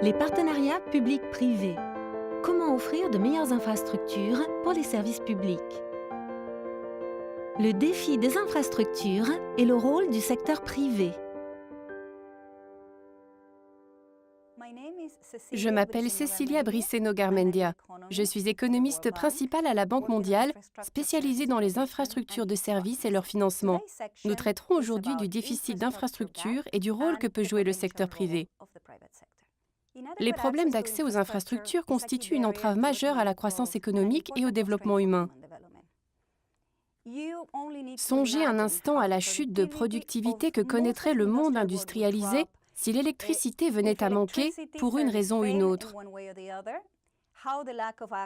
Les partenariats publics-privés. Comment offrir de meilleures infrastructures pour les services publics? Le défi des infrastructures et le rôle du secteur privé. Je m'appelle Cecilia Briceno-Garmendia. Je suis économiste principale à la Banque mondiale, spécialisée dans les infrastructures de services et leur financement. Nous traiterons aujourd'hui du déficit d'infrastructures et du rôle que peut jouer le secteur privé. Les problèmes d'accès aux infrastructures constituent une entrave majeure à la croissance économique et au développement humain. Songez un instant à la chute de productivité que connaîtrait le monde industrialisé si l'électricité venait à manquer pour une raison ou une autre,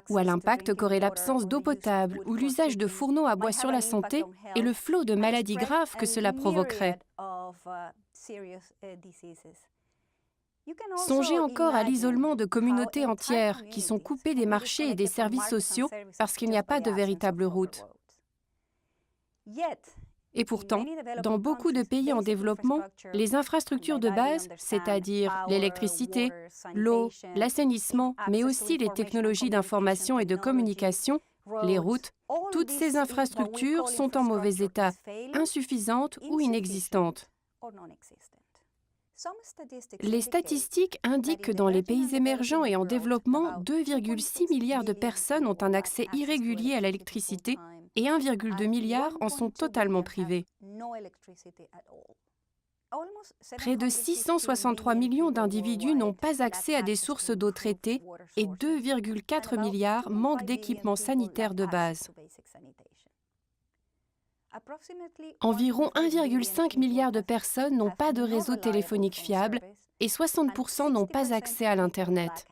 ou à l'impact qu'aurait l'absence d'eau potable ou l'usage de fourneaux à bois sur la santé et le flot de maladies graves que cela provoquerait. Songez encore à l'isolement de communautés entières qui sont coupées des marchés et des services sociaux parce qu'il n'y a pas de véritable route. Et pourtant, dans beaucoup de pays en développement, les infrastructures de base, c'est-à-dire l'électricité, l'eau, l'assainissement, mais aussi les technologies d'information et de communication, les routes, toutes ces infrastructures sont en mauvais état, insuffisantes ou inexistantes. Les statistiques indiquent que dans les pays émergents et en développement, 2,6 milliards de personnes ont un accès irrégulier à l'électricité et 1,2 milliard en sont totalement privés. Près de 663 millions d'individus n'ont pas accès à des sources d'eau traitée et 2,4 milliards manquent d'équipements sanitaires de base. Environ 1,5 milliard de personnes n'ont pas de réseau téléphonique fiable et 60% n'ont pas accès à l'Internet.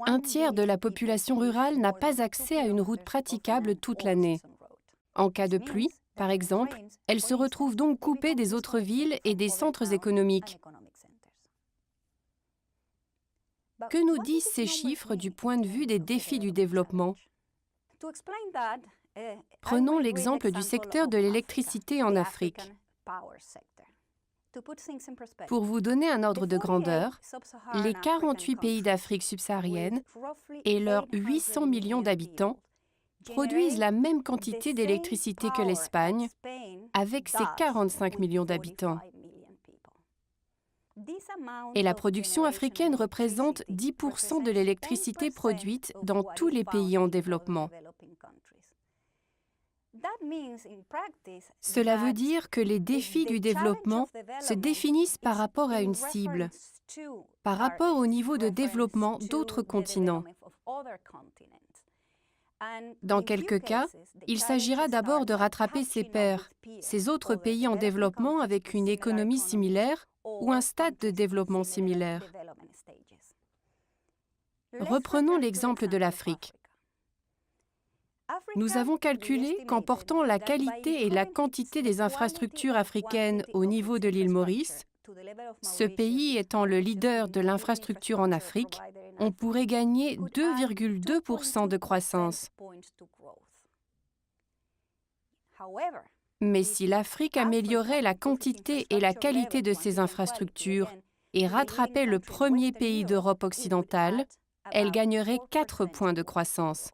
Un tiers de la population rurale n'a pas accès à une route praticable toute l'année. En cas de pluie, par exemple, elle se retrouve donc coupée des autres villes et des centres économiques. Que nous disent ces chiffres du point de vue des défis du développement? Prenons l'exemple du secteur de l'électricité en Afrique. Pour vous donner un ordre de grandeur, les 48 pays d'Afrique subsaharienne et leurs 800 millions d'habitants produisent la même quantité d'électricité que l'Espagne, avec ses 45 millions d'habitants. Et la production africaine représente 10% de l'électricité produite dans tous les pays en développement. Cela veut dire que les défis du développement se définissent par rapport à une cible, par rapport au niveau de développement d'autres continents. Dans quelques cas, il s'agira d'abord de rattraper ses pairs, ces autres pays en développement avec une économie similaire ou un stade de développement similaire. Reprenons l'exemple de l'Afrique. Nous avons calculé qu'en portant la qualité et la quantité des infrastructures africaines au niveau de l'île Maurice, ce pays étant le leader de l'infrastructure en Afrique, on pourrait gagner 2,2% de croissance. Mais si l'Afrique améliorait la quantité et la qualité de ses infrastructures et rattrapait le premier pays d'Europe occidentale, elle gagnerait 4 points de croissance.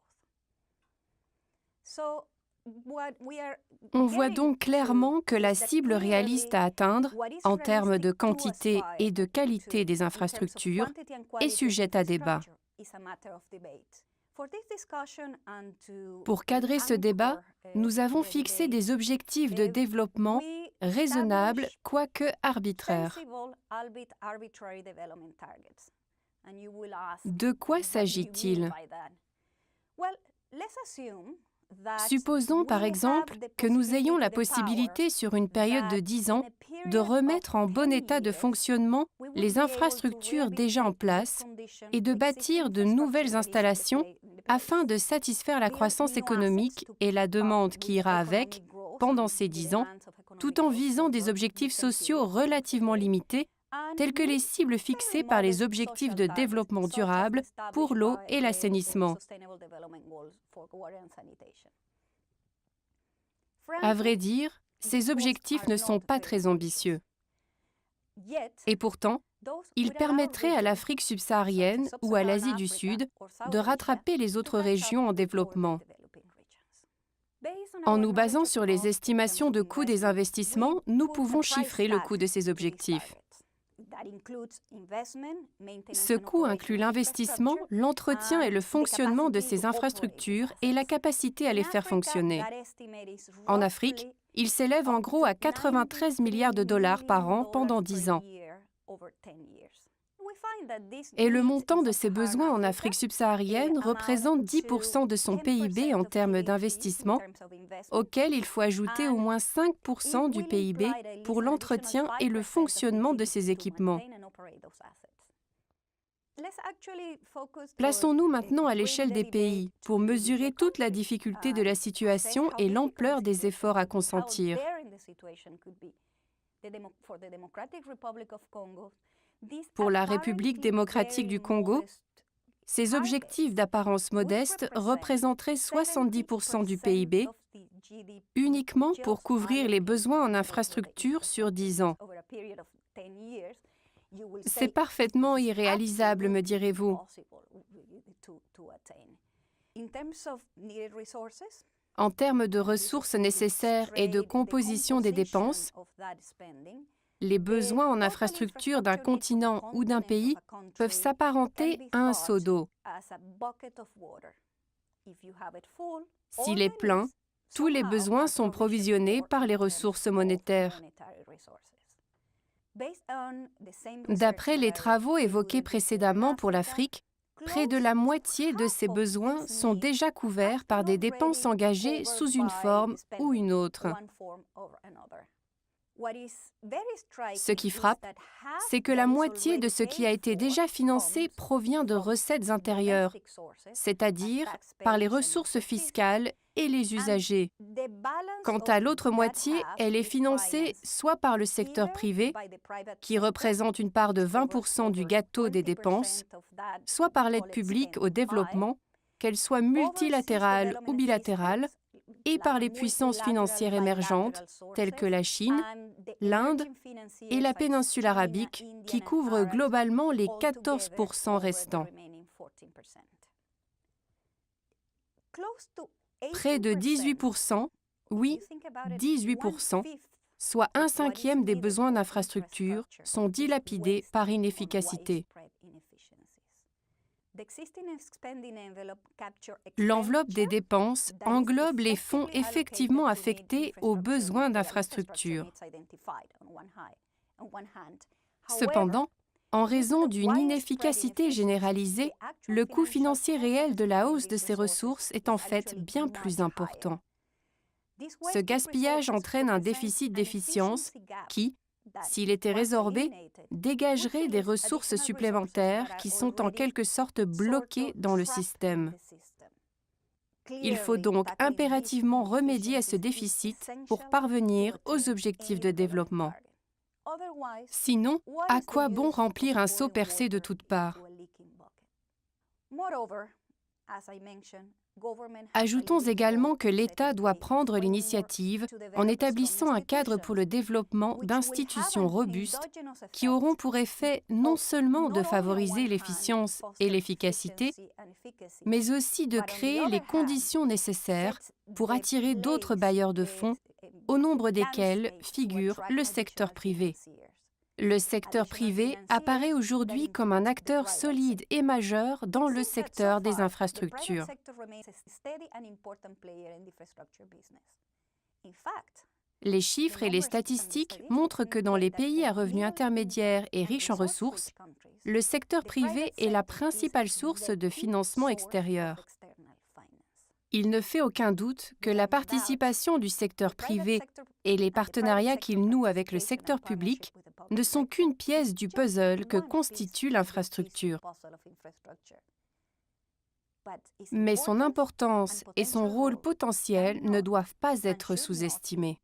On voit donc clairement que la cible réaliste à atteindre, en termes de quantité et de qualité des infrastructures, est sujette à débat. Pour cadrer ce débat, nous avons fixé des objectifs de développement raisonnables, quoique arbitraires. De quoi s'agit-il? Supposons par exemple que nous ayons la possibilité sur une période de 10 ans de remettre en bon état de fonctionnement les infrastructures déjà en place et de bâtir de nouvelles installations afin de satisfaire la croissance économique et la demande qui ira avec pendant ces 10 ans, tout en visant des objectifs sociaux relativement limités tels que les cibles fixées par les objectifs de développement durable pour l'eau et l'assainissement. À vrai dire, ces objectifs ne sont pas très ambitieux. Et pourtant, il permettrait à l'Afrique subsaharienne ou à l'Asie du Sud de rattraper les autres régions en développement. En nous basant sur les estimations de coût des investissements, nous pouvons chiffrer le coût de ces objectifs. Ce coût inclut l'investissement, l'entretien et le fonctionnement de ces infrastructures et la capacité à les faire fonctionner. En Afrique, il s'élève en gros à 93 milliards de dollars par an pendant 10 ans. Et le montant de ses besoins en Afrique subsaharienne représente 10% de son PIB en termes d'investissement, auquel il faut ajouter au moins 5% du PIB pour l'entretien et le fonctionnement de ces équipements. Plaçons-nous maintenant à l'échelle des pays pour mesurer toute la difficulté de la situation et l'ampleur des efforts à consentir. Pour la République démocratique du Congo, ces objectifs d'apparence modeste représenteraient 70% du PIB, uniquement pour couvrir les besoins en infrastructures sur 10 ans. C'est parfaitement irréalisable, me direz-vous. En termes de ressources nécessaires et de composition des dépenses, les besoins en infrastructures d'un continent ou d'un pays peuvent s'apparenter à un seau d'eau. S'il est plein, tous les besoins sont provisionnés par les ressources monétaires. D'après les travaux évoqués précédemment pour l'Afrique, près de la moitié de ces besoins sont déjà couverts par des dépenses engagées sous une forme ou une autre. Ce qui frappe, c'est que la moitié de ce qui a été déjà financé provient de recettes intérieures, c'est-à-dire par les ressources fiscales et les usagers. Quant à l'autre moitié, elle est financée soit par le secteur privé, qui représente une part de 20% du gâteau des dépenses, soit par l'aide publique au développement, qu'elle soit multilatérale ou bilatérale, et par les puissances financières émergentes, telles que la Chine, l'Inde et la péninsule arabique, qui couvrent globalement les 14% restants. Près de 18%, oui, 18%, soit un cinquième des besoins d'infrastructures, sont dilapidés par inefficacité. L'enveloppe des dépenses englobe les fonds effectivement affectés aux besoins d'infrastructures. Cependant, en raison d'une inefficacité généralisée, le coût financier réel de la hausse de ces ressources est en fait bien plus important. Ce gaspillage entraîne un déficit d'efficience qui, s'il était résorbé, dégagerait des ressources supplémentaires qui sont en quelque sorte bloquées dans le système. Il faut donc impérativement remédier à ce déficit pour parvenir aux objectifs de développement. Sinon, à quoi bon remplir un seau percé de toutes parts? Ajoutons également que l'État doit prendre l'initiative en établissant un cadre pour le développement d'institutions robustes qui auront pour effet non seulement de favoriser l'efficience et l'efficacité, mais aussi de créer les conditions nécessaires pour attirer d'autres bailleurs de fonds, au nombre desquels figure le secteur privé. Le secteur privé apparaît aujourd'hui comme un acteur solide et majeur dans le secteur des infrastructures. Les chiffres et les statistiques montrent que dans les pays à revenus intermédiaires et riches en ressources, le secteur privé est la principale source de financement extérieur. Il ne fait aucun doute que la participation du secteur privé et les partenariats qu'il noue avec le secteur public ne sont qu'une pièce du puzzle que constitue l'infrastructure. Mais son importance et son rôle potentiel ne doivent pas être sous-estimés.